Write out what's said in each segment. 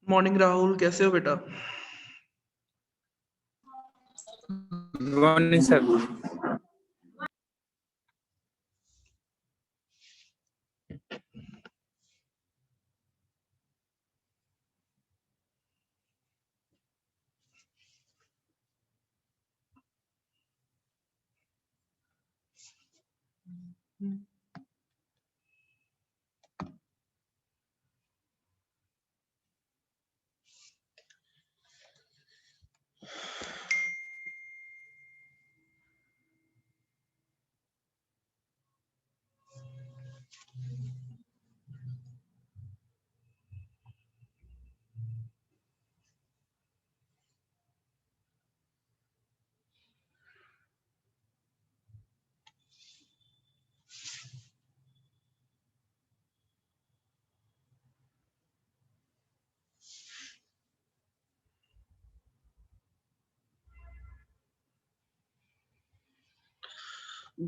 Morning Rahul, कैसे हो बेटा? Good morning sir.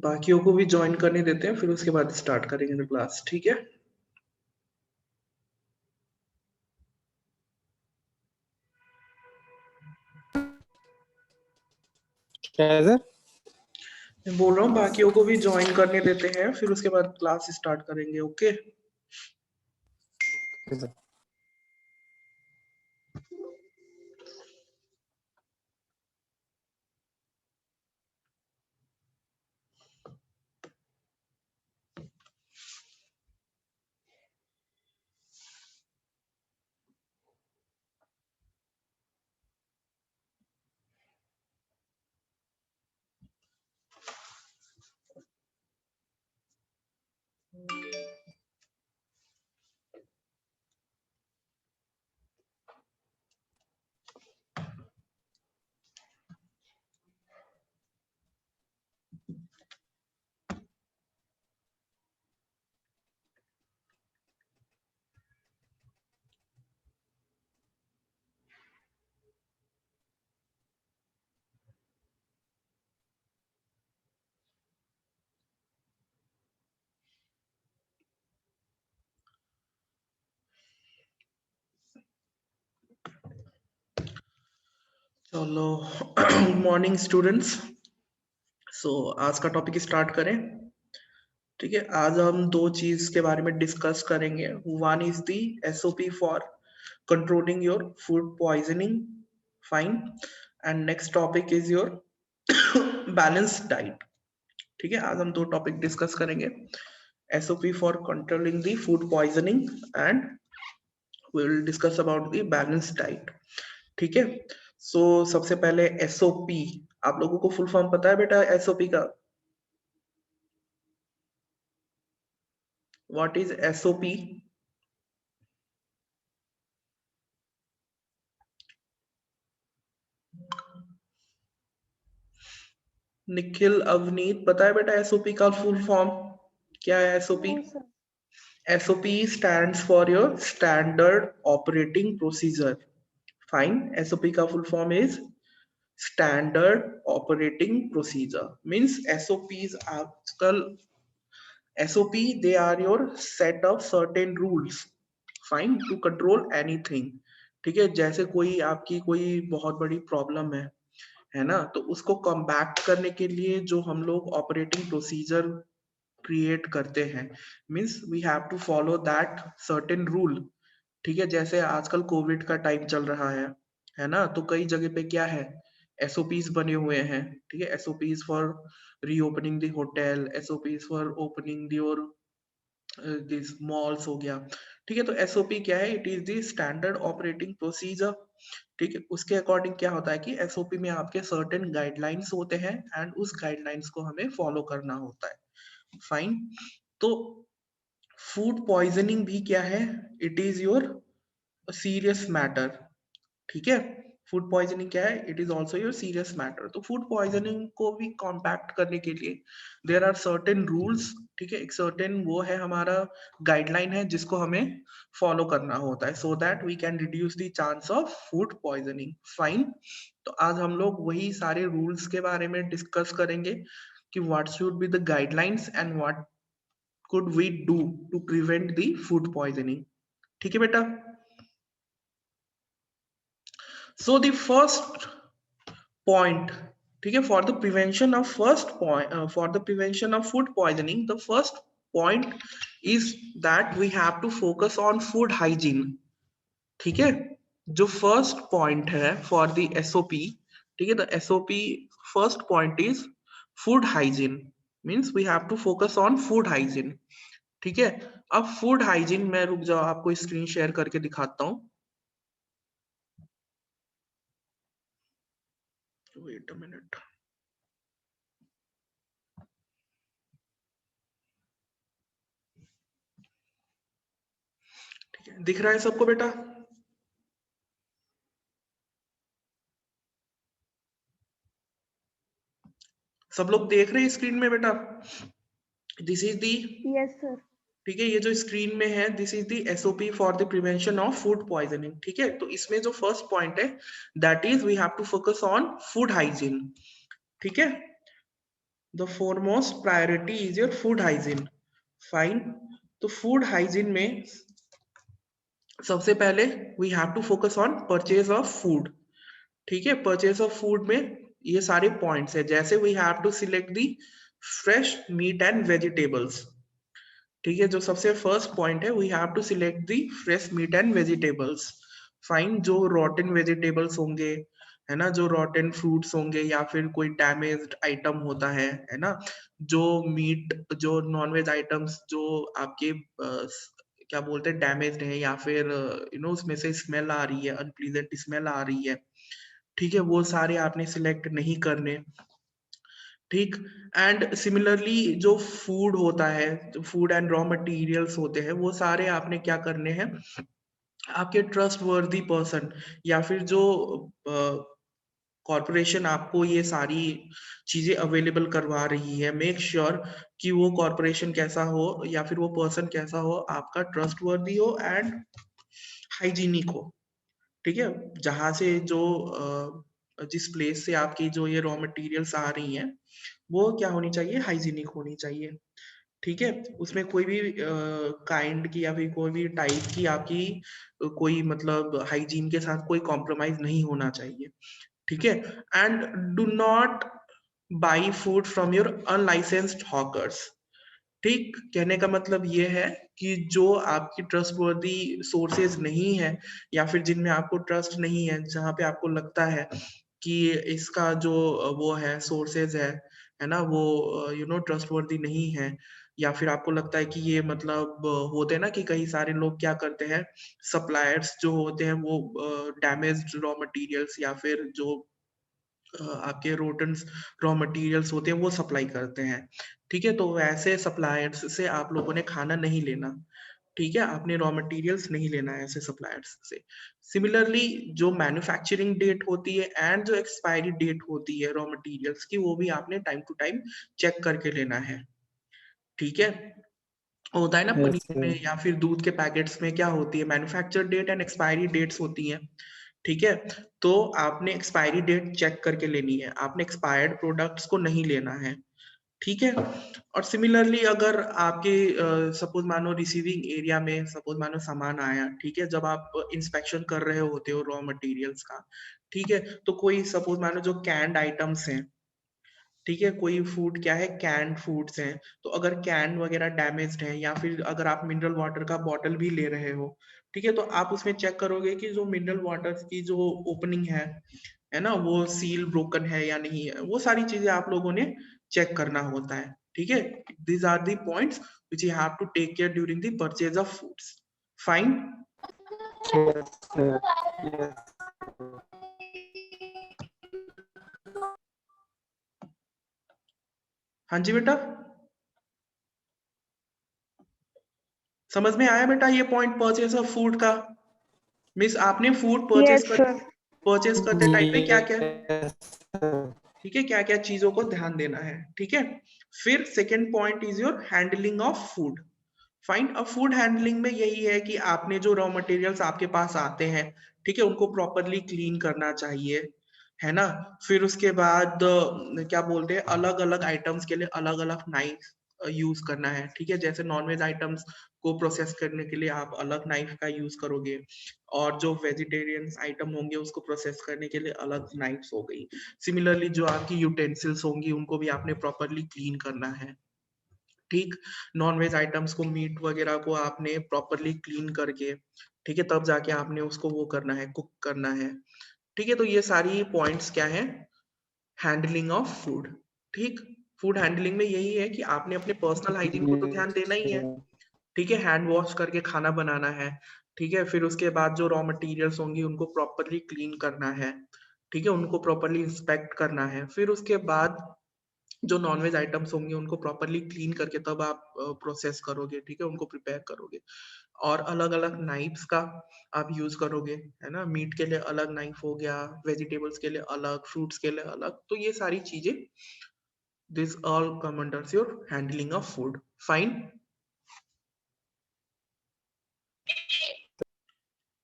बाकियों को भी ज्वाइन करने देते हैं, फिर उसके बाद स्टार्ट करेंगे क्लास, ठीक है? क्या है सर? मैं बोल रहा हूँ बाकियों को भी ज्वाइन करने देते हैं, फिर उसके बाद क्लास स्टार्ट करेंगे। ओके? चलो, मॉर्निंग स्टूडेंट्स। सो आज का टॉपिक स्टार्ट करें। ठीक है, आज हम दो चीज के बारे में डिस्कस करेंगे। One is the SOP for controlling your food poisoning, fine, and next topic is your balance diet. ठीक है, आज हम दो टॉपिक डिस्कस करेंगे। SOP for controlling the food poisoning and we will discuss about the balanced diet। ठीक है, सो सबसे पहले SOP, आप लोगों को फुल फॉर्म पता है बेटा SOP का? What is SOP? Nikhil, Avneet, पता है बेटा SOP का फुल फॉर्म क्या है? SOP stands for your standard operating procedure। Fine, SOP का full form is standard operating procedure. Means SOPs आजकल, SOP they are your set of certain rules, fine, to control anything। ठीक है, जैसे कोई आपकी कोई बहुत बड़ी प्रॉब्लम है ना, तो उसको कॉम्बैक्ट करने के लिए जो हम लोग ऑपरेटिंग प्रोसीजर क्रिएट करते हैं, means we have to follow that certain rule. ठीक है, जैसे आजकल कोविड का टाइम चल रहा है ना, तो कई जगह पे क्या है, SOPs बने हुए हैं। ठीक है, SOPs for reopening the hotel, SOPs for opening your this malls हो गया। ठीक है, तो SOP क्या है? It is the standard operating procedure. ठीक है, उसके अकॉर्डिंग क्या होता है कि SOP में आपके सर्टेन गाइडलाइंस होते हैं एंड उस गाइडलाइंस को हमें फॉलो करना होता है। फाइन, तो फूड पॉइजनिंग भी क्या है? It is your serious matter. ठीक है, फूड पॉइजनिंग क्या है? It is also your serious matter. तो फूड पॉइजनिंग को भी कॉम्पैक्ट करने के लिए देर आर सर्टेन रूल्स। ठीक है, एक सर्टेन वो है हमारा गाइडलाइन है जिसको हमें फॉलो करना होता है, so that we can reduce the chance of food poisoning. Fine, तो आज हम लोग वही सारे रूल्स के बारे में डिस्कस करेंगे कि what should be the guidelines and what could we do to prevent the food poisoning. ठीक है बेटा? So the first point, ठीक है, for the prevention of for the prevention of food poisoning, the first point is that we have to focus on food hygiene. ठीक है, जो first point है for the SOP, ठीक है, the SOP first point is food hygiene, means we have to focus on food hygiene. ठीक है, अब food hygiene में रुक जाओ, आपको स्क्रीन शेयर करके दिखाता हूं. Wait a minute. ठीक है, दिख रहा है सबको बेटा? सब लोग देख रहे हैं स्क्रीन में बेटा? This is the, yes sir. ठीक है, ये जो स्क्रीन में है this is the SOP for the prevention of food poisoning. ठीक है, तो इसमें जो फर्स्ट पॉइंट है that is we have to focus on food hygiene. ठीक है, the foremost priority is your food hygiene. Fine. तो food hygiene में सबसे पहले we have to focus on purchase of food. ठीक है, purchase of food में ये सारे points है, जैसे we have to select the fresh meat and vegetables. ठीक है, जो सबसे फर्स्ट पॉइंट है we have to select the fresh meat and vegetables. Fine, जो रॉटन वेजिटेबल्स होंगे, है ना, जो रॉटन फ्रूट्स होंगे या फिर कोई डैमेज्ड आइटम होता है ना, जो मीट, जो नॉनवेज आइटम्स जो आपके क्या बोलते हैं डैमेज्ड है या फिर उसमें से स्मेल आ रही है, अनप्लीजेंट स्मेल आ रही है, ठीक है, वो सारे आपने सिलेक्ट नहीं करने. ठीक, एंड सिमिलरली जो फूड होता है, जो फूड एंड रॉ मटेरियल्स होते हैं, वो सारे आपने क्या करने हैं, आपके ट्रस्ट वर्दी पर्सन या फिर जो कॉरपोरेशन आपको ये सारी चीजें अवेलेबल करवा रही है, मेक श्योर कि वो कॉरपोरेशन कैसा हो या फिर वो पर्सन कैसा हो, आपका ट्रस्ट वर्दी हो एंड हाइजीनिक हो. ठीक है, जहां से जो जिस प्लेस से आपकी जो ये रॉ मटेरियल्स आ रही हैं वो क्या होनी चाहिए, हाइजीनिक होनी चाहिए. ठीक है, उसमें कोई भी काइंड की या फिर कोई भी टाइप की आपकी कोई मतलब हाइजीन के साथ कोई कॉम्प्रोमाइज नहीं होना चाहिए. ठीक है, and do not by food from your unlicensed hawkers. ठीक, कहने का मतलब ये है कि जो आपकी ट्रस्टवर्दी सोर्सेज नहीं है या फिर जिनमें आपको ट्रस्ट नहीं है, जहाँ पे आपको लगता है कि इसका जो वो है सोर्सेज है ना, वो ट्रस्टवर्दी नहीं है, या फिर आपको लगता है कि ये मतलब होते हैं ना कि कई सारे लोग क्या करते हैं, सप्लायर्स जो होते हैं वो डैमेज्ड रॉ मटेरियल्स या फिर जो आपके रोटेंट्स रॉ मटेरियल्स होते हैं वो सप्लाई करते हैं. ठीक है, तो वैसे सप्लायर्स से आप लोगों ने खाना नहीं लेना. ठीक है, आपने रॉ मटेरियल्स नहीं लेना है ऐसे सप्लायर्स से. सिमिलरली जो मैन्युफैक्चरिंग डेट होती है एंड जो एक्सपायरी डेट होती है रॉ मटेरियल्स की, वो भी आपने टाइम टू टाइम चेक करके लेना है. ठीक है, होता है ना Yes, पनीर में sir. या फिर दूध के पैकेट्स में क्या होती है, manufacture date and expiry dates होती हैं. ठीक है, तो आपने एक्सपायरी डेट चेक करके लेनी है, आपने एक्सपायर्ड प्रोडक्ट्स को नहीं लेना है. ठीक है, और सिमिलरली अगर आपके सपोज मानो रिसीविंग एरिया में सपोज मानो सामान आया, ठीक है, जब आप इंस्पेक्शन कर रहे होते हो रॉ मटेरियल्स का, ठीक है, तो कोई सपोज मानो जो कैंड आइटम्स हैं, ठीक है, कोई फूड क्या है, कैंड फूड्स हैं, तो अगर कैन वगैरह डैमेज्ड है या फिर अगर आप मिनरल वाटर का बॉटल भी ले रहे हो, ठीक है, तो आप उसमें चेक करोगे कि जो मिनरल वाटर की जो ओपनिंग है ना, वो सील ब्रोकन है या नहीं है, वो सारी चीजें आप लोगों ने चेक करना होता है. ठीक है, these are the points which you have to take care during the purchase of foods. Fine. Yes, sir. Yes. हाँ जी बेटा, समझ में आया बेटा ये पॉइंट परचेज ऑफ फूड का? मिस आपने फूड यस सर. परचेज करते टाइम पे क्या क्या, Yes, sir. ठीक है, क्या क्या चीजों को ध्यान देना है. ठीक है, फिर second point is your handling of food. Fine, अब फूड हैंडलिंग में यही है कि आपने जो रॉ मटेरियल्स आपके पास आते हैं, ठीक है, उनको प्रॉपरली क्लीन करना चाहिए, है ना. फिर उसके बाद क्या बोलते हैं, अलग अलग आइटम्स के लिए अलग अलग नाइफ यूज करना है, ठीक है। जैसे नॉनवेज आइटम्स को प्रोसेस करने के लिए आप अलग नाइफ का यूज करोगे, और जो वेजिटेरियन आइटम होंगे उसको प्रोसेस करने के लिए अलग नाइफ्स हो गई। सिमिलरली जो आपकी यूटेंसिल्स होंगी उनको भी आपने प्रॉपरली क्लीन करना है, ठीक। नॉनवेज आइटम्स को, मीट वगैरह को आपने प्रॉपरली क्लीन करके, ठीक है, तब जाके आपने उसको वो करना है, कुक करना है, ठीक है। तो ये सारी पॉइंट्स क्या है, हैंडलिंग ऑफ फूड, ठीक। फूड हैंडलिंग में यही है कि आपने अपने पर्सनल हाइजीन को तो ध्यान Yes, देना ही है, sir. ठीक है। हैंड वॉश करके खाना बनाना है, ठीक है। फिर उसके बाद जो रॉ मटेरियल्स होंगी उनको प्रॉपरली क्लीन करना है, ठीक है, उनको प्रॉपरली इंस्पेक्ट करना है। फिर उसके बाद जो नॉनवेज आइटम्स होंगे उनको प्रॉपरली क्लीन करके तब आप प्रोसेस करोगे, ठीक है, उनको प्रिपेयर करोगे। और अलग अलग नाइफ्स का आप यूज करोगे, है ना। मीट के लिए अलग नाइफ हो गया, वेजिटेबल्स के लिए अलग, फ्रूट्स के लिए अलग। तो ये सारी चीजें, this all come under your handling of food. Fine.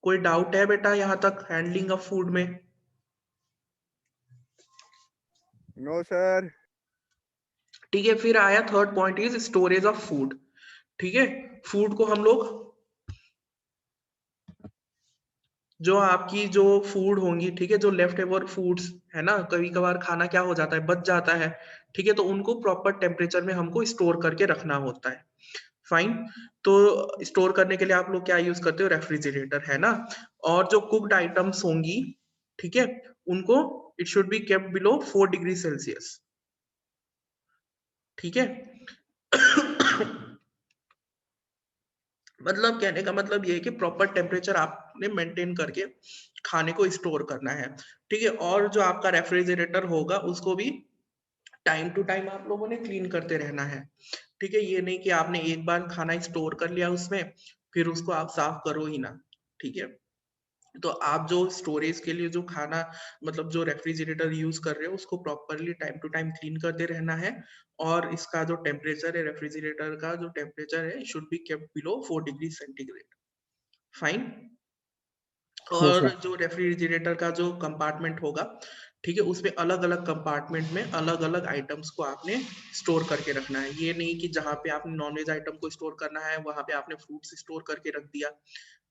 कोई डाउट है बेटा यहाँ तक हैंडलिंग ऑफ फूड में? No sir. ठीक है। फिर आया third point is storage of food, ठीक है। फूड को हम लोग, जो आपकी जो फूड होंगी, ठीक है, जो लेफ्ट ओवर फूड्स है ना, कभी कभार खाना क्या हो जाता है, बच जाता है, ठीक है, तो उनको प्रॉपर टेम्परेचर में हमको स्टोर करके रखना होता है। फाइन। तो स्टोर करने के लिए आप लोग क्या यूज करते हो, रेफ्रिजरेटर, है ना। और जो कुक्ड आइटम्स होंगी, ठीक है, उनको it should be kept below 4 degree Celsius, ठीक है। मतलब कहने का मतलब ये है कि प्रॉपर टेम्परेचर आपने मेंटेन करके खाने को स्टोर करना है, ठीक है। और जो आपका रेफ्रिजरेटर होगा उसको भी टाइम टू टाइम आप लोगों ने क्लीन करते रहना है, ठीक है। ये नहीं कि आपने एक बार खाना स्टोर कर लिया उसमें, फिर उसको आप साफ करो ही ना, ठीक है। तो आप जो स्टोरेज के लिए जो खाना, मतलब जो रेफ्रिजरेटर यूज कर रहे हो उसको properly time to time clean करते रहना है। और इसका जो टेम्परेचर है, रेफ्रिजरेटर का जो टेम्परेचर है, should be kept below 4 degree centigrade. Fine. Yes, और sir. जो रेफ्रिजरेटर का जो कंपार्टमेंट होगा, ठीक है, उसमें अलग अलग कंपार्टमेंट में अलग अलग आइटम्स को आपने स्टोर करके रखना है। ये नहीं कि जहां पे आपने नॉनवेज आइटम को स्टोर करना है वहां पे आपने फ्रूट्स स्टोर करके रख दिया,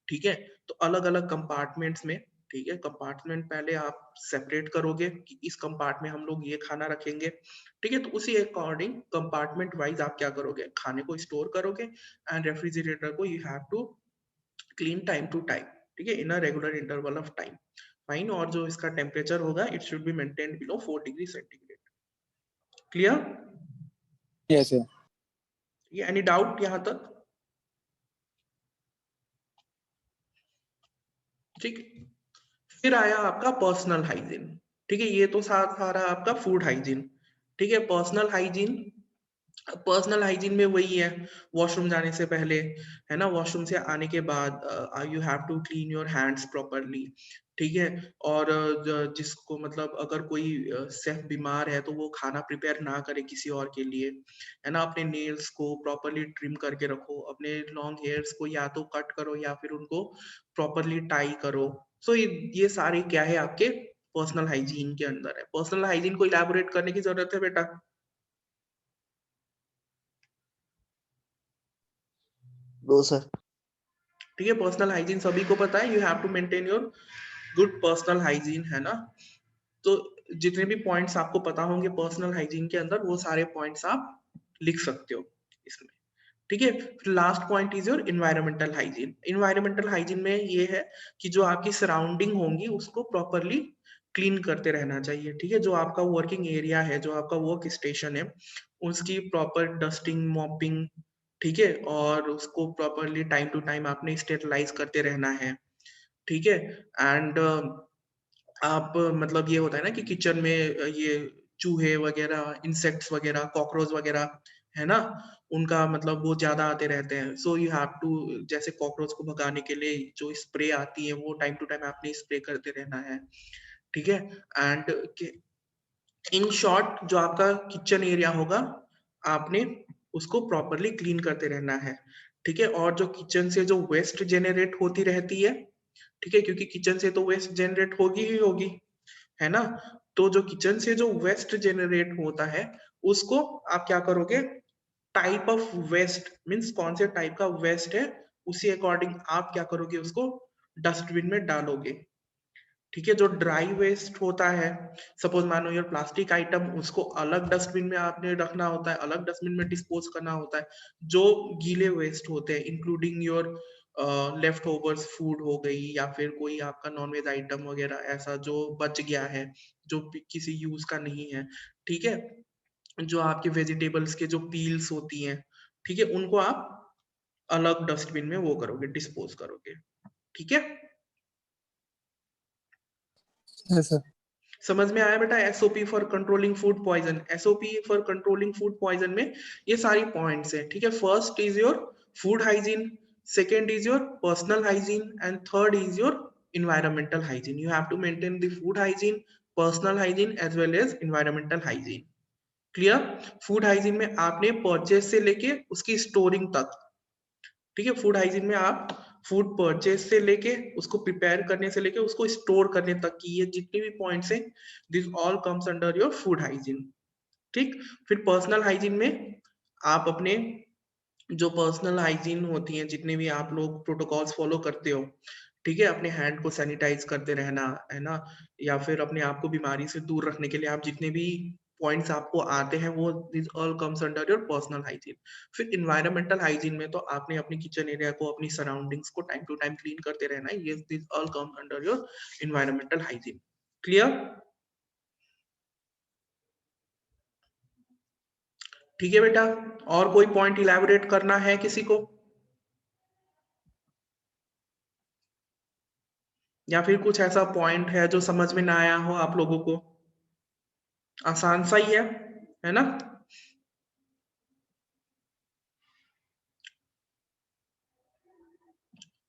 ठीक है। तो अलग अलग कंपार्टमेंट्स में, ठीक है, कंपार्टमेंट पहले आप सेपरेट करोगे कि इस कंपार्टमेंट में हम लोग ये खाना रखेंगे, ठीक है। तो उसी अकॉर्डिंग कंपार्टमेंट वाइज आप क्या करोगे, खाने को स्टोर करोगे। एंड रेफ्रिजरेटर को you have to clean time to time, ठीक है, in a regular interval of time. Fine. और जो इसका टेम्परेचर होगा it should be maintain below 4 degree centigrade. Clear? Yes, sir. ये एनी डाउट यहाँ तक? ठीक। फिर आया आपका पर्सनल हाइजीन, ठीक है। ये तो साथ आ रहा आपका फूड हाइजीन, ठीक है। पर्सनल हाइजीन में वही है, वॉशरूम जाने से पहले, है ना, वॉशरूम से आने के बाद you have to clean your hands properly, ठीक है। और जिसको मतलब अगर कोई सेफ बीमार है तो वो खाना प्रिपेयर ना करे किसी और के लिए, है ना। अपने नेल्स को प्रॉपरली ट्रिम करके रखो, अपने लॉन्ग हेयर्स को या तो कट करो या फिर उनको प्रॉपरली टाई करो। सो ये सारे क्या है, आपके पर्सनल हाइजीन के अंदर है। पर्सनल हाइजीन को इलैबोरेट करने की जरूरत है बेटा? No, sir. ठीक है। पर्सनल हाइजीन सभी को पता है, you have to maintain your good personal hygiene, है ना। तो जितने भी पॉइंट्स आपको पता होंगे पर्सनल हाइजीन के अंदर, वो सारे पॉइंट्स आप लिख सकते हो इसमें, ठीक है। फिर last point is your environmental hygiene. Environmental hygiene में ये है कि जो आपकी सराउंडिंग होंगी उसको प्रॉपरली क्लीन करते रहना चाहिए, ठीक है। जो आपका वर्किंग एरिया है, जो आपका वर्क स्टेशन है, उसकी प्रॉपर डस्टिंग, मॉपिंग, ठीक है। और उसको प्रॉपरली टाइम टू टाइम आपने स्टेरलाइज करते रहना है, ठीक है। एंड आप मतलब ये होता है ना कि किचन में ये चूहे वगैरह, इंसेक्ट्स वगैरह, कॉकरोच वगैरह, है ना, उनका मतलब वो ज्यादा आते रहते हैं। सो यू हैव टू, जैसे कॉकरोच को भगाने के लिए जो स्प्रे आती है वो टाइम टू टाइम आपने स्प्रे करते रहना है, ठीक है। एंड इन शॉर्ट जो आपका किचन एरिया होगा, आपने उसको प्रॉपरली क्लीन करते रहना है, ठीक है। और जो किचन से जो वेस्ट जेनरेट होती रहती है, ठीक है, क्योंकि किचन से तो वेस्ट जनरेट होगी ही होगी, है ना। तो जो किचन से जो वेस्ट जनरेट होता है उसको आप क्या करोगे, टाइप ऑफ वेस्ट मीन्स कौन से टाइप का वेस्ट है, उसी अकॉर्डिंग आप क्या करोगे, उसको डस्टबिन में डालोगे। ठीक है, जो ड्राई वेस्ट होता है, सपोज मानो योर प्लास्टिक आइटम, उसको अलग डस्टबिन में आपने रखना होता है, अलग डस्टबिन में डिस्पोज करना होता है। जो गीले वेस्ट होते हैं including your left overs food हो गई, या फिर कोई आपका नॉनवेज आइटम वगैरह ऐसा जो बच गया है, जो किसी यूज का नहीं है, ठीक है, जो आपके वेजिटेबल्स के जो पील्स होती हैं, ठीक है, उनको आप अलग डस्टबिन में वो करोगे, डिस्पोज करोगे। ठीक है, Yes, sir. समझ में आया बेटा? SOP for controlling food poison, SOP for controlling food poison में ये सारी पॉइंट्स है। ठीक है, first is your food hygiene, second is your personal hygiene, and third is your environmental hygiene. You have to maintain the food hygiene, personal hygiene as well as environmental hygiene. Clear? Food hygiene में आपने purchase से लेके उसकी storing तक, ठीक है, food hygiene में आप फूड परचेज से लेके उसको प्रिपेयर करने से लेके उसको स्टोर करने तक की ये जितने भी पॉइंट्स हैं, this all comes under your food hygiene. ठीक, फिर पर्सनल हाइजीन में आप अपने जो पर्सनल हाइजीन होती है, जितने भी आप लोग प्रोटोकॉल्स फॉलो करते हो, ठीक है, अपने हैंड को सैनिटाइज करते रहना है ना, या फिर अपने आप को बीमारी से दूर रखने के लिए आप जितने भी पॉइंट्स आपको आते हैं, वो this all comes under your personal hygiene. फिर इन्वायरमेंटल हाइजीन में तो आपने अपनी किचन एरिया को, अपनी सराउंडिंग्स को टाइम टू टाइम क्लीन करते रहना है, ये this all comes under your environmental hygiene. Clear? ठीक है बेटा, और कोई पॉइंट इलैबोरेट करना है किसी को, या फिर कुछ ऐसा पॉइंट है जो समझ में ना आया हो आप लोगों को? आसान सा ही है ना?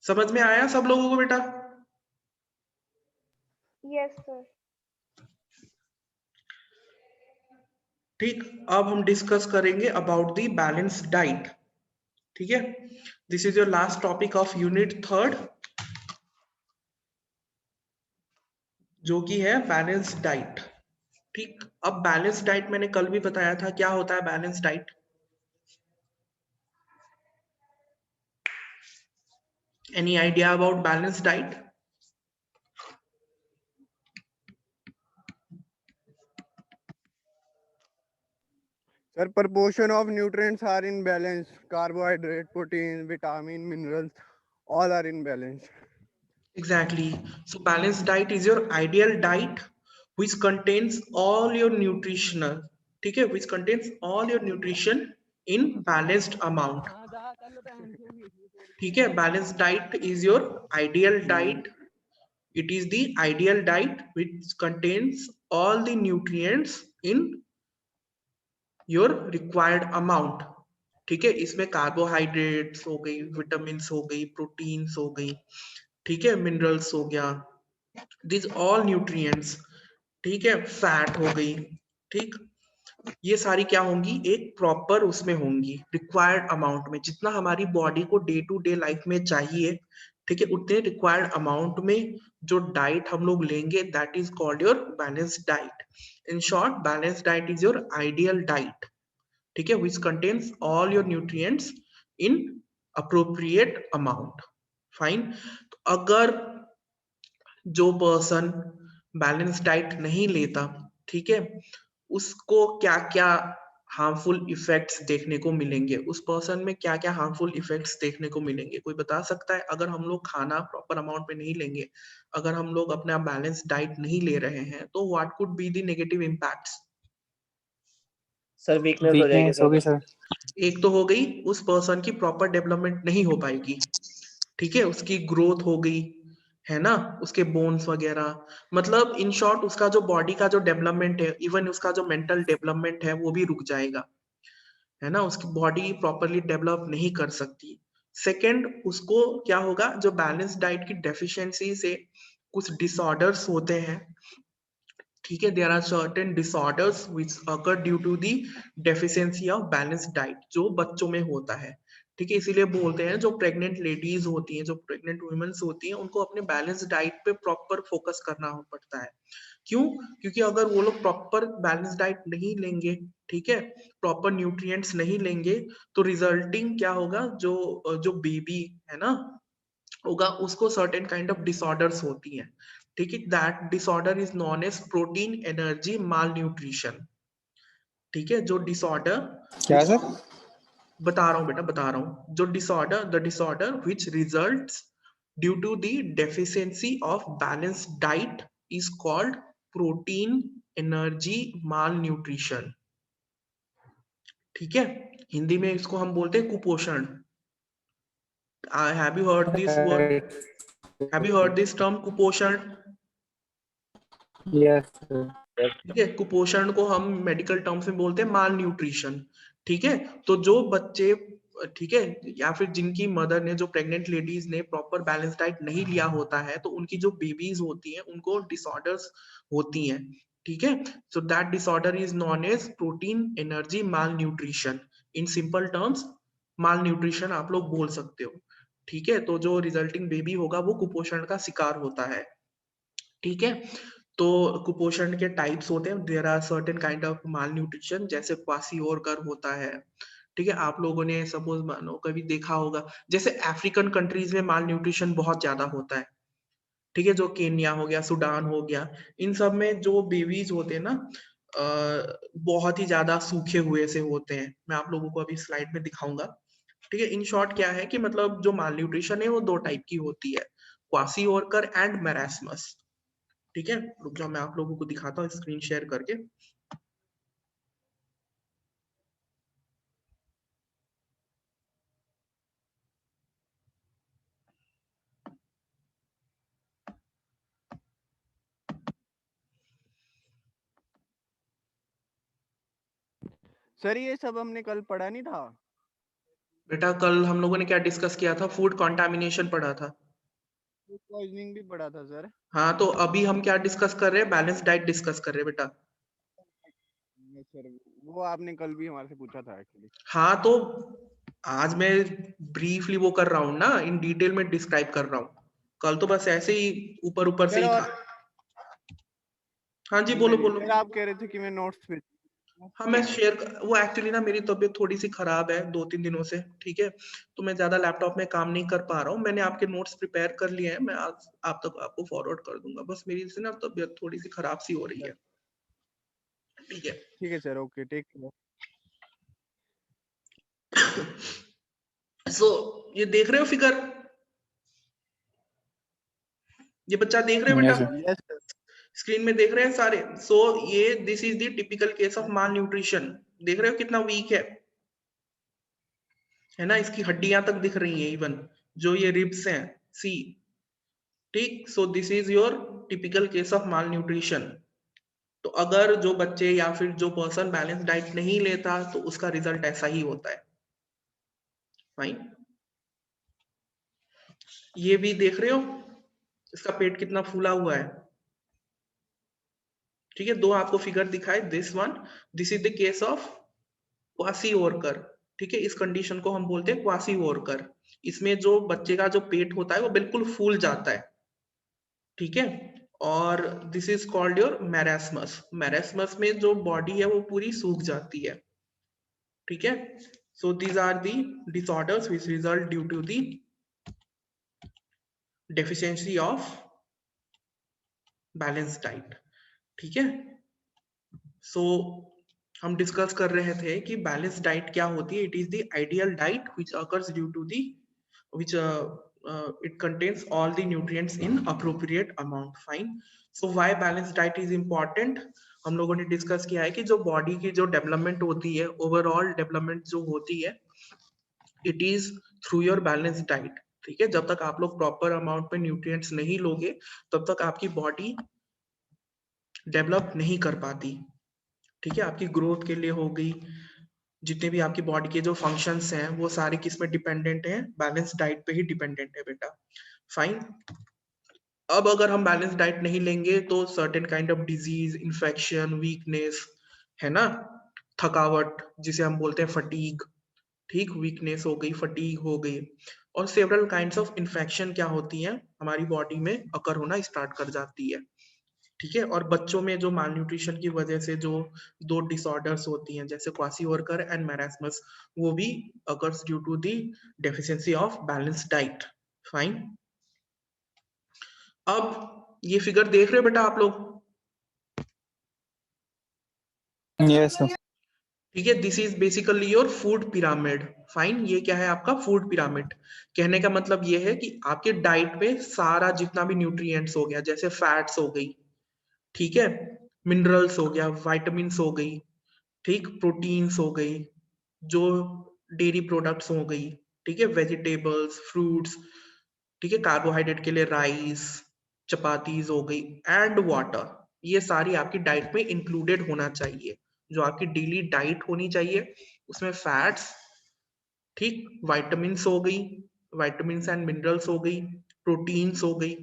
समझ में आया सब लोगों को बेटा? Yes sir. ठीक, अब हम डिस्कस करेंगे अबाउट द बैलेंस डाइट। ठीक है, this is your last topic of unit 3, जो कि है बैलेंस डाइट। ठीक, अब बैलेंस डाइट मैंने कल भी बताया था, क्या होता है balance diet? Any idea about balance diet? Sir, proportion of nutrients are in balance. Carbohydrate, protein, vitamin, minerals, all are in balance. Exactly. So balanced diet is your ideal diet which contains all your nutritional, ठीक है, which contains all your nutrition in balanced amount. ठीक है, balanced diet is your ideal diet. It is the ideal diet which contains all the nutrients in your required amount. ठीक है, इसमें carbohydrates हो गई, vitamin हो गई, प्रोटीन्स हो गई, ठीक है, मिनरल्स हो गया, दिस ऑल न्यूट्रिएंट्स, ठीक है, फैट हो गई, ठीक, ये सारी क्या होंगी, एक प्रॉपर उसमें होंगी, रिक्वायर्ड अमाउंट में, जितना हमारी बॉडी को डे टू डे लाइफ में चाहिए, ठीक है, उतने रिक्वायर्ड अमाउंट में जो डाइट हम लोग लेंगे, that is called your balanced diet. In short, balanced diet is your ideal diet, ठीक है, which contains all your nutrients in appropriate amount. Fine. तो अगर जो पर्सन बैलेंस डाइट नहीं लेता, ठीक है, उसको क्या क्या हार्मफुल इफेक्ट्स देखने को मिलेंगे, उस पर्सन में क्या क्या हार्मफुल इफेक्ट्स देखने को मिलेंगे, कोई बता सकता है? अगर हम लोग खाना प्रॉपर अमाउंट में नहीं लेंगे, अगर हम लोग अपना बैलेंस डाइट नहीं ले रहे हैं, तो what could be the negative impacts? Sir weakness हो जाएगी वीकनेस होगी सर। एक तो हो गई, उस पर्सन की प्रॉपर डेवलपमेंट नहीं हो पाएगी, ठीक है, उसकी ग्रोथ हो गई, है ना, उसके बोन्स वगैरह, मतलब इन शॉर्ट उसका जो बॉडी का जो डेवलपमेंट है, इवन उसका जो मेंटल डेवलपमेंट है, वो भी रुक जाएगा, है ना, उसकी बॉडी प्रॉपरली डेवलप नहीं कर सकती। सेकंड, उसको क्या होगा, जो बैलेंस डाइट की डेफिशिएंसी से कुछ डिसऑर्डर्स होते हैं, ठीक है, there are certain disorders which occur due to the deficiency of balance diet, जो बच्चों में होता है, ठीक है, इसीलिए बोलते हैं जो प्रेग्नेंट लेडीज होती हैं, जो प्रेग्नेंट वुमेन्स होती हैं, उनको अपने बैलेंस डाइट पे प्रॉपर फोकस करना पड़ता है, क्यों? क्योंकि अगर वो लोग प्रॉपर बैलेंस डाइट नहीं लेंगे, ठीक है, प्रॉपर न्यूट्रिएंट्स नहीं लेंगे, तो रिजल्टिंग क्या होगा, जो बेबी है ना होगा, उसको सर्टेन काइंड ऑफ डिसऑर्डर्स होती हैं, ठीक है, that disorder is known as protein energy malnutrition, ठीक है, जो डिसऑर्डर क्या सर? बता रहा हूँ बेटा, बता रहा हूँ, जो disorder, the disorder which results due to the deficiency of balance diet is called protein energy malnutrition, ठीक है, हिंदी में इसको हम बोलते हैं कुपोषण। Have you heard this word, have you heard this term कुपोषण? Yes sir. ठीक है, कुपोषण को हम मेडिकल टर्म्स में बोलते हैं माल न्यूट्रिशन, ठीक है। तो जो बच्चे, ठीक है, या फिर जिनकी मदर ने, जो प्रेग्नेंट लेडीज ने प्रॉपर बैलेंस डाइट नहीं लिया होता है, तो उनकी जो बेबीज होती हैं उनको डिसऑर्डर्स होती हैं, ठीक है। So that disorder is known as protein energy malnutrition, in simple terms malnutrition आप लोग बोल सकते हो, ठीक है। तो जो रिजल्टिंग बेबी होगा वो कुपोषण का शिकार होता है, ठीक है। तो कुपोषण के टाइप्स होते हैं, there are certain kind of malnutrition, जैसे क्वासिओरकर होता है, ठीक है। आप लोगों ने सपोज मानो कभी देखा होगा, जैसे अफ्रीकन कंट्रीज में माल न्यूट्रिशन बहुत ज्यादा होता है, ठीक है, जो केन्या हो गया, सूडान हो गया, इन सब में जो बेबीज होते हैं ना, बहुत ही ज्यादा सूखे हुए से होते हैं। मैं आप लोगों को अभी स्लाइड में दिखाऊंगा, ठीक है। इन शॉर्ट क्या है कि मतलब जो माल न्यूट्रिशन है वो दो टाइप की होती है, क्वासिओरकर एंड मेरास्मस, ठीक है। रुक जाओ, मैं आप लोगों को दिखाता हूँ स्क्रीन शेयर करके। सर ये सब हमने कल पढ़ा नहीं था? बेटा कल हम लोगों ने क्या डिस्कस किया था? फूड कंटामिनेशन पढ़ा था। फूड पॉइजनिंग भी पढ़ा था सर। हाँ, तो अभी हम क्या डिस्कस कर रहे हैं? बैलेंस डाइट डिस्कस कर रहे हैं बेटा। यस सर, वो आपने कल भी हमारे से पूछा था एक्चुअली। हाँ, तो आज मैं ब्रीफली वो कर रहा हूँ ना, इन डिटेल में डिस्क्राइब कर रहा हूँ। कल तो बस ऐसे ही ऊपर ऊपर से सर ही और था। हाँ जी, हाँ बोलो जी बोलो। सर, आप कह रहे थे कि मैं नोट्स पे हाँ, मैं शेयर, वो एक्चुअली ना मेरी तबीयत थोड़ी सी खराब है 2-3 दिनों से, ठीक है, तो मैं ज्यादा लैपटॉप में काम नहीं कर पा रहा हूँ। मैंने आपके नोट्स प्रिपेयर कर लिए हैं, मैं आज आप तक आपको फॉरवर्ड कर दूंगा। बस मेरी से ना तबीयत थोड़ी सी खराब सी हो रही है, ठीक है। ठीक है सर, ओके, टेक केयर। सो ये देख रहे हो फिगर? ये बच्चा देख रहे हो यस बेटा? सर। Yes sir. स्क्रीन में देख रहे हैं सारे? सो ये this is the typical case of mall nutrition. देख रहे हो कितना वीक है ना? इसकी हड्डियां तक दिख रही हैं, इवन जो ये रिब्स हैं, सी, ठीक। So this is your typical case of mall nutrition. तो अगर जो बच्चे या फिर जो पर्सन बैलेंस डाइट नहीं लेता, तो उसका रिजल्ट ऐसा ही होता है, फाइन। ये भी देख रहे हो, इसका पेट कितना फूला हुआ है, ठीक है। दो आपको फिगर दिखाए, this one, this is the case of kwashiorkor, ठीक है। इस कंडीशन को हम बोलते हैं क्वासिओरकर। इसमें जो बच्चे का जो पेट होता है वो बिल्कुल फूल जाता है, ठीक है। और this is called your marasmus. Marasmus में जो बॉडी है वो पूरी सूख जाती है, ठीक है। So these are the disorders which result due to the deficiency of balance diet, ठीक है। सो हम डिस्कस कर रहे थे कि बैलेंस डाइट क्या होती है। It is the ideal diet which occurs due to the which it contains all the nutrients in appropriate amount, fine. So why balanced diet is important? हम लोगों ने डिस्कस किया है कि जो बॉडी की जो डेवलपमेंट होती है, ओवरऑल डेवलपमेंट जो होती है, it is through your balance diet, ठीक है। जब तक आप लोग प्रॉपर अमाउंट में न्यूट्रिएंट्स नहीं लोगे, तब तक आपकी बॉडी डेवलप नहीं कर पाती, ठीक है। आपकी ग्रोथ के लिए हो गई, जितने भी आपकी बॉडी के जो फंक्शंस हैं वो सारे किस में डिपेंडेंट हैं? बैलेंस डाइट पे ही डिपेंडेंट है बेटा, फाइन। अब अगर हम बैलेंस डाइट नहीं लेंगे तो certain kind of disease, infection, weakness, है ना, थकावट जिसे हम बोलते हैं फटीग, ठीक, वीकनेस हो गई, फटीग हो गई, और सेवरल काइंड्स ऑफ इन्फेक्शन क्या होती हैं हमारी बॉडी में अकर होना स्टार्ट कर जाती है, ठीक है। और बच्चों में जो माल न्यूट्रिशन की वजह से जो 2 डिसऑर्डर्स होती हैं जैसे क्वासीओरकर एंड मैरास्मस, वो भी occurs due to the deficiency of balance diet. Fine. अब ये फिगर देख रहे हो बेटा आप लोग? Yes sir. ठीक है, this is basically your food pyramid. Fine, ये क्या है आपका फूड पिरामिड। कहने का मतलब ये है कि आपके डाइट में सारा जितना भी न्यूट्रिएंट्स हो गया, जैसे फैट्स हो गई, ठीक है, मिनरल्स हो गया, विटामिन्स हो गई, ठीक, प्रोटीन्स हो गई, जो डेयरी प्रोडक्ट्स हो गई, ठीक है, वेजिटेबल्स, फ्रूट्स, ठीक है, कार्बोहाइड्रेट के लिए राइस, चपातीज हो गई, एंड वाटर, ये सारी आपकी डाइट में इंक्लूडेड होना चाहिए। जो आपकी डेली डाइट होनी चाहिए उसमें फैट्स, ठीक, विटामिन्स हो गई, विटामिन्स एंड मिनरल्स हो गई, प्रोटीन्स हो गई,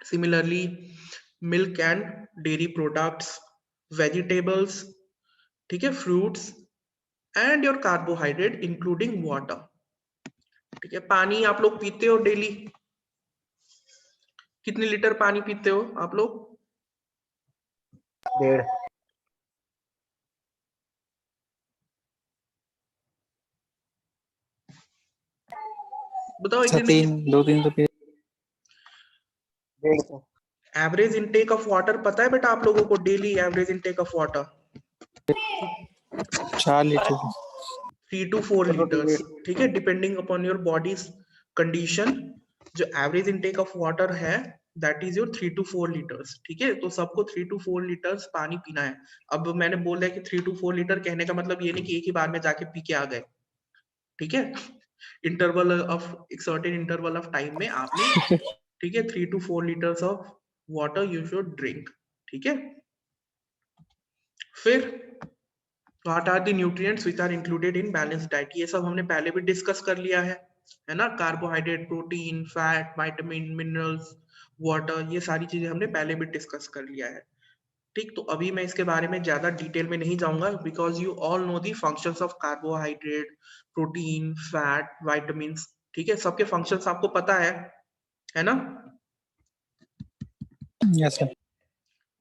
similarly milk and dairy products, vegetables, ठीक है, fruits and your carbohydrate including water. ठीक है, पानी आप लोग पीते हो डेली? कितने लीटर पानी पीते हो आप लोग? 1.5। बताओ एक सर दिन में 2-3 तो P. 1.5। Average intake of water पता है बेटा आप लोगों को? Daily average intake of water 4 litre. 3 to 4 चलो ठीक लीटर्स, है। ठीक है, depending upon your bodies condition. जो एवरेज इनटेक ऑफ वाटर है that is your 3 to 4 litres. ठीक है, तो सबको 3 to 4 लीटर्स पानी पीना है। अब मैंने बोल दिया कि 3 to 4 लीटर, कहने का मतलब ये नहीं कि एक ही बार में जाके पी के आ गए। ठीक है, इंटरवल ऑफ एक सर्टेन इंटरवल ऑफ टाइम में आपने, ठीक है, 3 to 4 liters of water you should drink. ठीक है, फिर what are the nutrients which are included in balance diet, ये सब हमने पहले भी डिस्कस कर लिया है ना। Carbohydrate, protein, fat, vitamin, minerals, water, ये सारी चीजें हमने पहले भी डिस्कस कर लिया है। ठीक, तो अभी मैं इसके बारे में ज्यादा डिटेल में नहीं जाऊंगा because you all know the functions of carbohydrate, protein, fat, vitamins. ठीक है, सबके फंक्शंस आपको पता है ना। Yes sir.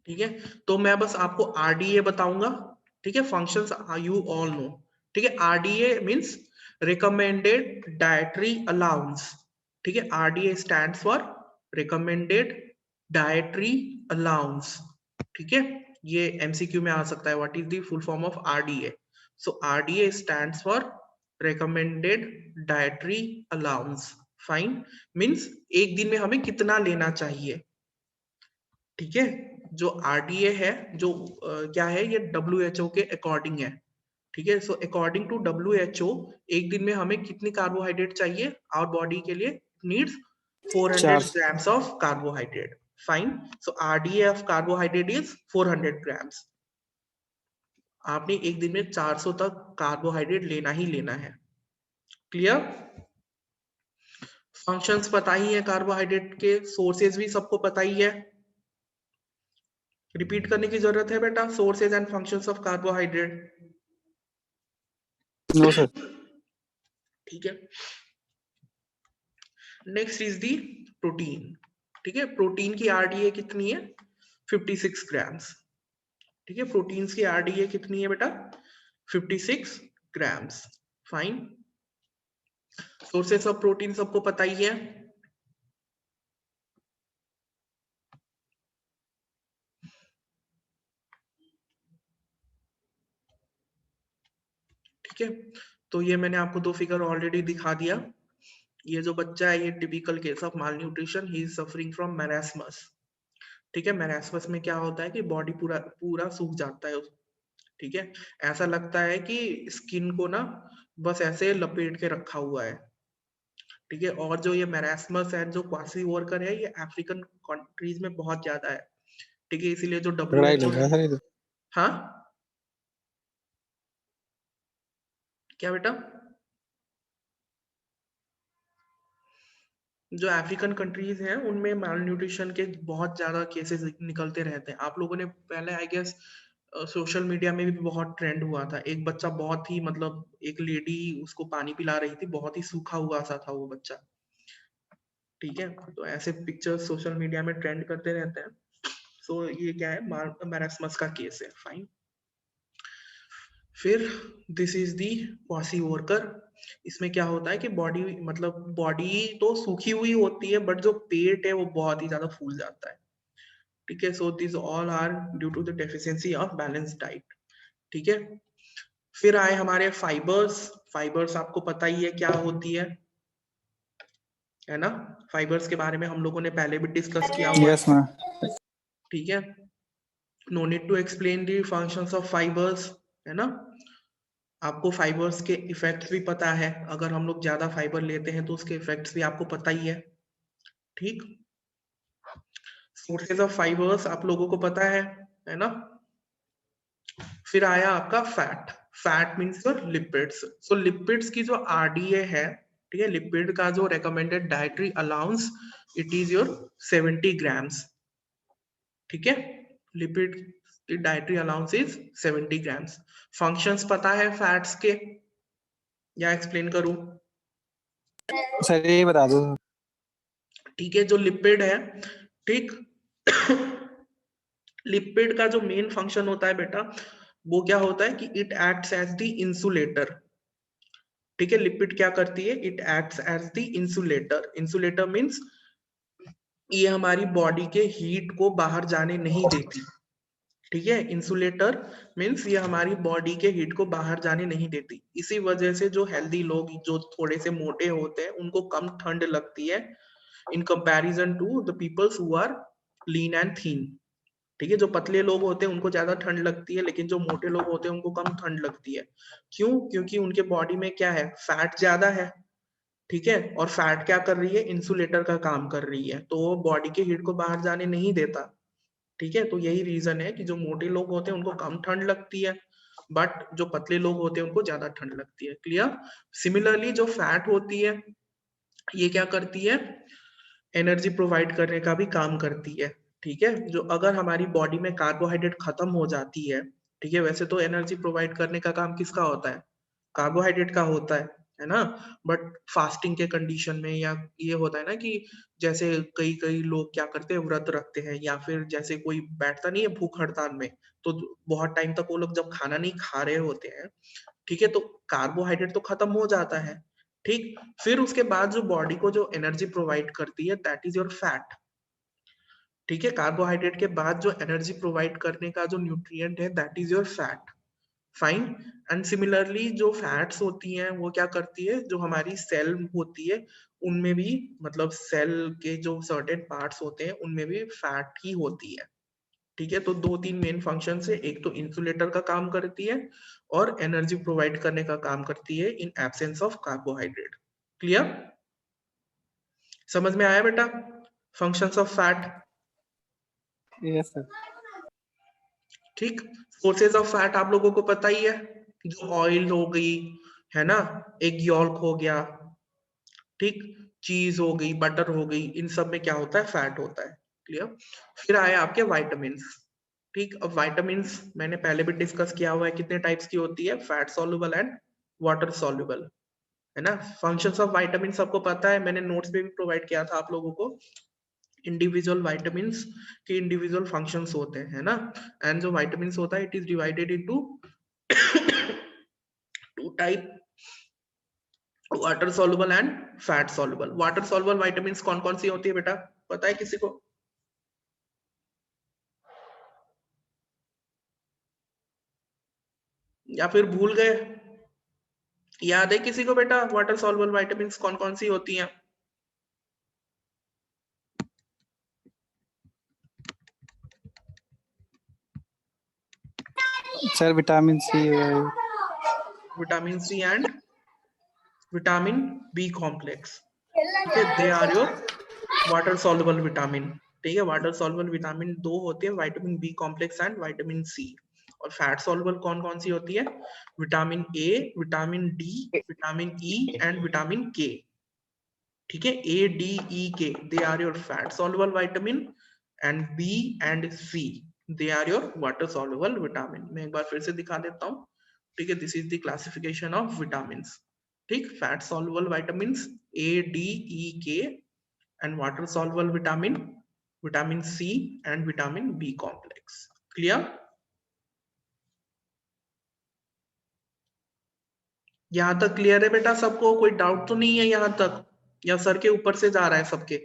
ठीक है, तो मैं बस आपको आरडीए बताऊंगा। ठीक है, फंक्शंस यू ऑल नो। ठीक है, RDA means recommended dietary allowance. ठीक है, RDA stands for recommended dietary allowance. ठीक है, ये एमसीक्यू में आ सकता है, what is the full form of RDA. So RDA stands for recommended dietary allowance. Fine, means एक दिन में हमें कितना लेना चाहिए। ठीक है, जो आरडीए है, जो क्या है, ये डब्ल्यूएचओ के अकॉर्डिंग है। ठीक है, सो अकॉर्डिंग टू डब्ल्यूएचओ एक दिन में हमें कितनी कार्बोहाइड्रेट चाहिए? आवर बॉडी के लिए needs 400 4। Grams of carbohydrate. Fine, so RDA of carbohydrate is 400 grams. आपने एक दिन में 400 तक कार्बोहाइड्रेट लेना ही लेना है। क्लियर? फंक्शंस पता ही है कार्बोहाइड्रेट के, सोर्सेज भी सबको पता ही है। रिपीट करने की जरूरत है बेटा? Sources and functions of carbohydrate. No sir. ठीक है, नेक्स्ट इज दी प्रोटीन। ठीक है, प्रोटीन की आरडीए कितनी है? 56 ग्राम्स। ठीक है, प्रोटीन्स की आरडीए कितनी है बेटा? 56 grams. Fine, sources of protein सबको पता ही है। ठीक है, तो ये मैंने आपको 2 फिगर ऑलरेडी दिखा दिया। ये जो बच्चा है ये typical case of mall nutrition, he is suffering from marasmus. ठीक है, मैरास्मस में क्या होता है कि बॉडी पूरा पूरा सूख जाता है। ठीक है, ऐसा लगता है कि स्किन को ना बस ऐसे लपेट के रखा हुआ है। ठीक है, और जो ये मैरास्मस है, जो क्वासी वर्कर है, ये अफ्रीकन कंट्रीज में बहुत ज्यादा है। ठीक है, इसीलिए जो लड़ाई डब्ल्यूएचओ लग रहा है, है सर ये तो। हाँ क्या बेटा? जो अफ्रीकन कंट्रीज हैं उनमें माल न्यूट्रिशन के बहुत ज्यादा केसेस निकलते रहते हैं। आप लोगों ने पहले आई गेस सोशल मीडिया में भी बहुत ट्रेंड हुआ था, एक बच्चा बहुत ही मतलब, एक लेडी उसको पानी पिला रही थी, बहुत ही सूखा हुआ सा था वो बच्चा। ठीक है, तो ऐसे पिक्चर्स सोशल मीडिया में ट्रेंड करते रहते हैं। सो ये क्या है, मैरास्मस का केस है। फाइन। फिर दिस इज दी क्वासीवोर्कर। इसमें क्या होता है कि बॉडी, मतलब बॉडी तो सूखी हुई होती है बट जो पेट है वो बहुत ही ज्यादा फूल जाता है। ठीक है, so this all are due to the deficiency of balance diet. ठीक है, फिर आए हमारे फाइबर्स। फाइबर्स आपको पता ही है क्या होती है ना। फाइबर्स के बारे में हम लोगों ने पहले भी डिस्कस किया हुआ Yes, है। ma'am. ठीक है, no need to explain the functions of fibres, है ना। आपको फाइबर्स के इफेक्ट्स भी पता है, अगर हम लोग ज्यादा फाइबर लेते हैं तो उसके इफेक्ट्स भी आपको पता ही है। ठीक, सोर्सेज ऑफ फाइबर्स आप लोगों को पता है ना। फिर आया आपका fat. Fat means your lipids. So lipids की जो आरडीए है, ठीक है, लिपिड का जो recommended dietary allowance, it is your 70 grams. ठीक है, लिपिड की dietary allowance is 70 grams. Functions पता है फैट्स के, या एक्सप्लेन करूं? सर ये बता दो। ठीक है, जो लिपिड है, ठीक, लिपिड का जो मेन फंक्शन होता है बेटा, वो क्या होता है कि it acts as the insulator. ठीक है, लिपिड क्या करती है, it acts as the insulator. Insulator means ये हमारी बॉडी के हीट को बाहर जाने नहीं देती। ठीक है, इंसुलेटर मीन्स ये हमारी बॉडी के हीट को बाहर जाने नहीं देती। इसी वजह से जो हेल्दी लोग, जो थोड़े से मोटे होते हैं, उनको कम ठंड लगती है in comparison to the peoples who are lean and thin. ठीक है, जो पतले लोग होते हैं उनको ज्यादा ठंड लगती है, लेकिन जो मोटे लोग होते हैं उनको कम ठंड लगती है। क्यों? क्योंकि उनके बॉडी में क्या है, फैट ज्यादा है। ठीक है, और फैट क्या कर रही है, इंसुलेटर का काम कर रही है, तो वो बॉडी के हीट को बाहर जाने नहीं देता। ठीक है, तो यही रीजन है कि जो मोटे लोग होते हैं उनको कम ठंड लगती है, बट जो पतले लोग होते हैं उनको ज्यादा ठंड लगती है। क्लियर? सिमिलरली जो फैट होती है, ये क्या करती है, एनर्जी प्रोवाइड करने का भी काम करती है। ठीक है, जो अगर हमारी बॉडी में कार्बोहाइड्रेट खत्म हो जाती है, ठीक है, वैसे तो एनर्जी प्रोवाइड करने का काम किसका होता है, कार्बोहाइड्रेट का होता है ना। बट फास्टिंग के कंडीशन में, या ये होता है ना कि जैसे कई कई लोग क्या करते हैं, व्रत रखते हैं, या फिर जैसे कोई बैठता नहीं है भूख हड़ताल में, तो बहुत टाइम तक वो लोग जब खाना नहीं खा रहे होते हैं, ठीक है, तो कार्बोहाइड्रेट तो खत्म हो जाता है। ठीक, फिर उसके बाद जो बॉडी को जो एनर्जी प्रोवाइड करती है, दैट इज योर फैट। ठीक है, कार्बोहाइड्रेट के बाद जो एनर्जी प्रोवाइड करने का जो न्यूट्रिएंट है, that is your fat. Fine. And similarly जो फैट्स होती हैं वो क्या करती है, जो हमारी सेल होती है उनमें भी, मतलब सेल के जो सर्टेन पार्ट्स होते हैं उनमें भी फैट ही होती है। ठीक है, तो दो तीन मेन फंक्शन है, एक तो इंसुलेटर का काम करती है और एनर्जी प्रोवाइड करने का काम करती है in absence of carbohydrate. Clear? समझ में आया बेटा functions of fat? Yes, sir. ठीक, सोर्सेज ऑफ फैट आप लोगों को पता ही है, जो ऑयल हो गई, है ना, एग यॉल्क हो गया, ठीक, चीज हो गई, बटर हो गई, इन सब में क्या होता है, फैट होता है। क्लियर? फिर आए आपके वाइटामिन। ठीक, अब वाइटामिन मैंने पहले भी डिस्कस किया हुआ है, कितने टाइप्स की होती है, fat soluble and water soluble, है ना। फंक्शंस ऑफ वाइटामिन सबको पता है, मैंने नोट्स में भी प्रोवाइड किया था आप लोगों को। इंडिविजुअल वाइटामिन के इंडिविजुअल फंक्शंस होते हैं, है ना। एंड जो वाइटामिन होता है, it is divided into two type, water soluble and fat soluble. Water soluble vitamin कौन कौन सी होती है बेटा, पता है किसी को? या फिर भूल गए? याद है किसी को बेटा, वाटर सॉल्युबल वाइटामिन कौन कौन सी होती हैं? सर विटामिन सी है। Vitamin C and vitamin B complex. ठीक है, they are your water soluble vitamin. ठीक है, वाटर सॉल्युबल विटामिन दो होते हैं, vitamin B complex and vitamin C. और फैट सॉल्युबल कौन कौन सी होती है, vitamin A, vitamin D, vitamin E and vitamin K. ठीक है, A D E K, they are your fat soluble vitamin, and B and C, they are your water soluble vitamin. मैं एक बार फिर से दिखा देता हूँ। ठीक है, this is the classification of vitamin. ठीक, fat soluble vitamin A D E K, and water soluble vitamin vitamin C and vitamin B complex. Clear? यहां तक क्लियर है बेटा सबको? कोई डाउट तो नहीं है यहां तक, या सर के ऊपर से जा रहा है सबके?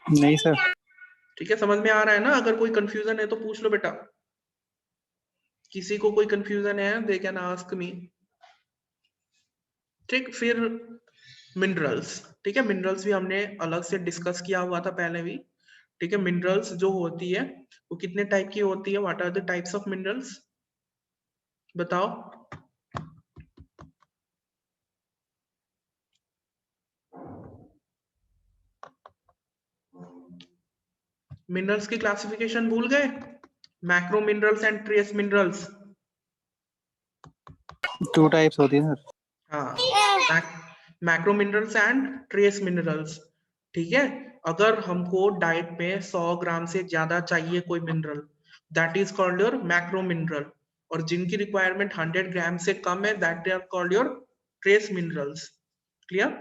नहीं सर। ठीक है, समझ में आ रहा है ना? अगर कोई कंफ्यूजन है तो पूछ लो बेटा। किसी को कोई कंफ्यूजन है दे कैन आस्क मी। ठीक, फिर मिनरल्स। ठीक है, मिनरल्स भी हमने अलग से डिस्कस किया हुआ था पहले भी। ठीक है, मिनरल्स जो होती है वो कितने टाइप की होती है? What are the types of minerals? बताओ। मिनरल्स की क्लासिफिकेशन भूल गए? Macro minerals and trace minerals. 2 types होती है सर। हाँ, macro minerals and trace minerals. ठीक है, अगर हमको डाइट में 100 ग्राम से ज्यादा चाहिए कोई mineral, that is called your macro mineral, और जिनकी रिक्वायरमेंट 100 ग्राम से कम है, that are called your trace minerals. Clear?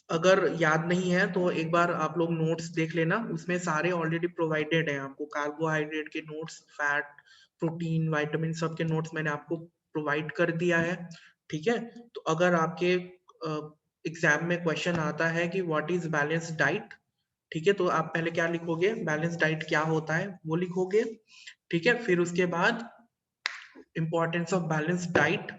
अगर याद नहीं है तो एक बार आप लोग नोट्स देख लेना, उसमें सारे ऑलरेडी प्रोवाइडेड हैं आपको। कार्बोहाइड्रेट के नोट्स, फैट, प्रोटीन, विटामिन, सब के नोट्स मैंने आपको प्रोवाइड कर दिया है। ठीक है, तो अगर आपके एग्जाम में क्वेश्चन आता है कि व्हाट इज बैलेंस डाइट, ठीक है, तो आप पहले क्या लिखोगे? बैलेंस डाइट क्या होता है वो लिखोगे। ठीक है, फिर उसके बाद इंपॉर्टेंस ऑफ बैलेंस डाइट,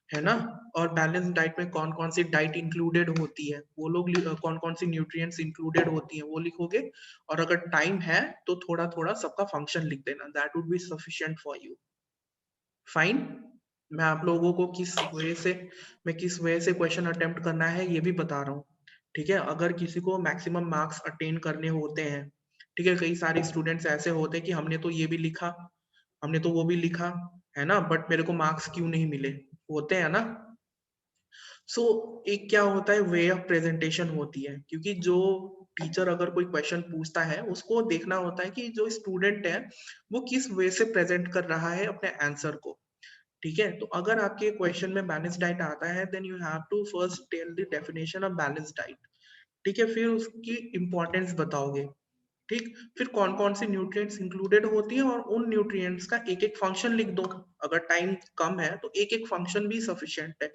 है ना, और बैलेंस डाइट में कौन कौन सी डाइट इंक्लूडेड होती है वो लोग, कौन कौन सी न्यूट्रिएंट्स इंक्लूडेड होती हैं वो लिखोगे। और अगर टाइम है तो थोड़ा थोड़ा सबका फंक्शन लिख देना, that would be sufficient for you. Fine? मैं आप लोगों को किस वे से क्वेश्चन अटेम्प्ट करना है ये भी बता रहा हूँ। ठीक है, अगर किसी को मैक्सिमम मार्क्स अटेन करने होते हैं, ठीक है, कई सारे स्टूडेंट्स ऐसे होते हैं कि हमने तो ये भी लिखा, हमने तो वो भी लिखा, है ना, बट मेरे को मार्क्स क्यों नहीं मिले, होते हैं ना। सो एक क्या होता है, वे ऑफ प्रेजेंटेशन होती है, क्योंकि जो टीचर अगर कोई क्वेश्चन पूछता है उसको देखना होता है कि जो स्टूडेंट है वो किस वे से प्रेजेंट कर रहा है अपने आंसर को। ठीक है, तो अगर आपके क्वेश्चन में बैलेंस डाइट आता है, then you have to first tell the definition of balance diet. ठीक है, फिर उसकी इंपॉर्टेंस बताओगे। ठीक, फिर कौन कौन सी न्यूट्रिएंट्स इंक्लूडेड होती है और उन न्यूट्रिएंट्स का एक एक फंक्शन लिख दो। अगर टाइम कम है तो एक एक फंक्शन भी सफिशिएंट है।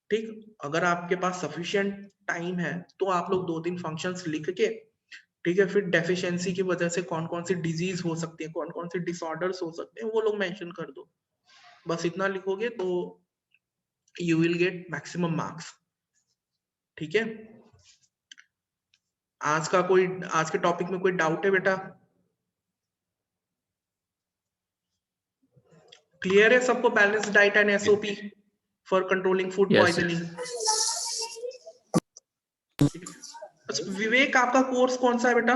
ठीक, अगर आपके पास सफिशिएंट टाइम है तो आप लोग 2-3 फंक्शंस लिख के, ठीक है, फिर डेफिशिएंसी की वजह से कौन कौन सी डिजीज हो सकती है, कौन कौन सी डिसऑर्डर्स हो सकते हैं वो लोग मेंशन कर दो। बस इतना लिखोगे तो you will get maximum marks. ठीक है, आज के टॉपिक में कोई डाउट है बेटा? क्लियर है सबको? Balance diet and SOP for controlling food Yes, sir. Poisoning. अच्छा, विवेक आपका कोर्स कौन सा है बेटा?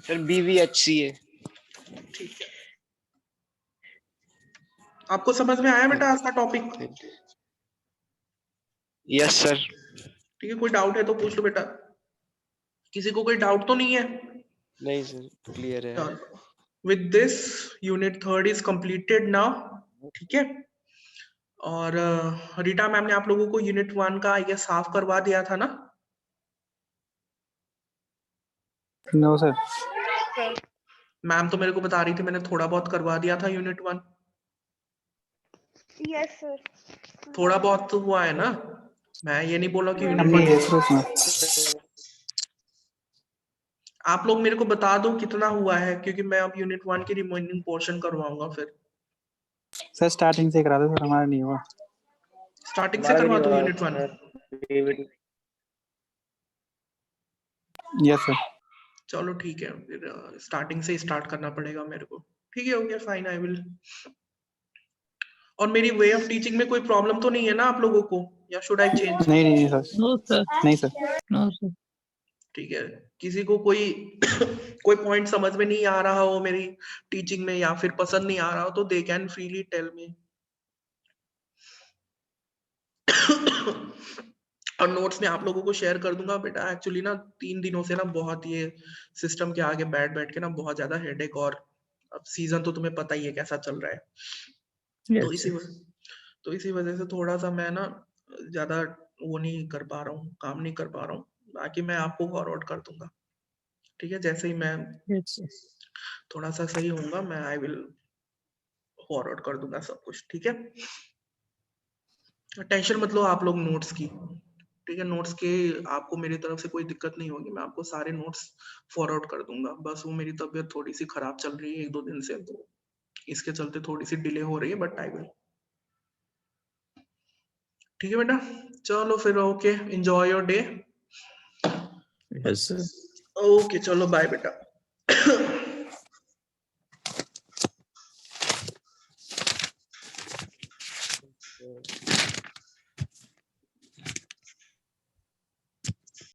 Sir BVHCA। ठीक है, आपको समझ में आया बेटा आज का टॉपिक? Yes sir. ठीक है, कोई डाउट है तो पूछ लो बेटा। किसी को कोई डाउट तो नहीं है? नहीं सर, क्लियर है। With this unit 3 is completed now. ठीक है, और रीटा मैम ने आप लोगों को यूनिट 1 का आई गेस साफ करवा दिया था ना? No sir. मैम तो मेरे को बता रही थी मैंने थोड़ा बहुत करवा दिया था यूनिट 1। Yes sir. थोड़ा बहुत तो हुआ है ना, मैं ये नहीं बोला कि यूनिट हमने 1। ये सर उसमें आप लोग मेरे को बता दो कितना हुआ है, क्योंकि मैं अब यूनिट 1 की रिमेनिंग पोर्शन करवाऊंगा। फिर सर स्टार्टिंग से करा दो सर, हमारा नहीं हुआ। स्टार्टिंग से करवा दो यूनिट 1। Yes sir. चलो ठीक है, फिर स्टार्टिंग से स्टार्ट करना पड़ेगा मेरे को। ठीक है, हो गया, फाइन, आई विल। और मेरी वे ऑफ टीचिंग में कोई प्रॉब्लम तो नहीं है ना आप लोगों को, या शुड आई चेंज? नहीं सर। No, sir. नहीं सर। No, sir. ठीक है, किसी को कोई कोई पॉइंट समझ में नहीं आ रहा हो मेरी टीचिंग में, या फिर पसंद नहीं आ रहा हो, तो they can freely tell me. और नोट्स में आप लोगों को शेयर कर दूंगा बेटा। एक्चुअली ना 3 दिनों से ना बहुत ये सिस्टम के आगे बैठ बैठ के ना बहुत ज्यादा हेडेक, और अब सीजन तो तुम्हें पता ही है कैसा चल रहा है। तो Yes, इसी वजह से थोड़ा सा मैं ना ज्यादा वो नहीं कर पा रहा हूँ, काम नहीं कर पा रहा हूँ। बाकी मैं आपको फॉरवर्ड कर दूंगा, ठीक है? जैसे ही मैं थोड़ा सा सही होऊंगा मैं आई विल फॉरवर्ड कर दूंगा सब कुछ, ठीक है? टेंशन मत लो आप लोग नोट्स की, ठीक है? नोट्स के आपको मेरी तरफ से कोई दिक्कत नहीं होगी, मैं आपको सारे नोट्स फॉरवर्ड कर दूंगा। बस वो मेरी तबीयत थोड़ी सी खराब चल रही है 1-2 दिन से, तो इसके चलते थोड़ी सी डिले हो रही है, बट आई विल। ठीक है बेटा, चलो फिर okay, enjoy your day. Yes sir. Okay चलो बाय बेटा।